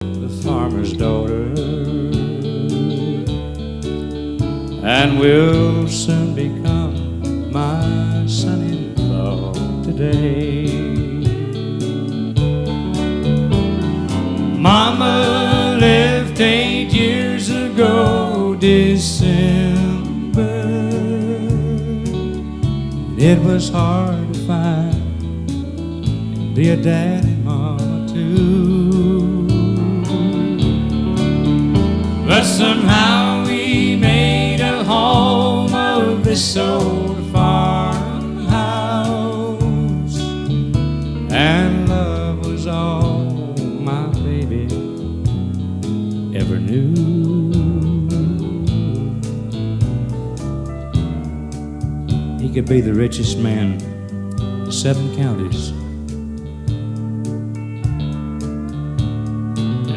the farmer's daughter, and will soon become my son-in-law today. Mama left 8 years ago, December. It was hard to find and be a dad and mama too, but somehow we made a home of this old farmhouse, and love was all my baby ever knew. He could be the richest man in 7 counties,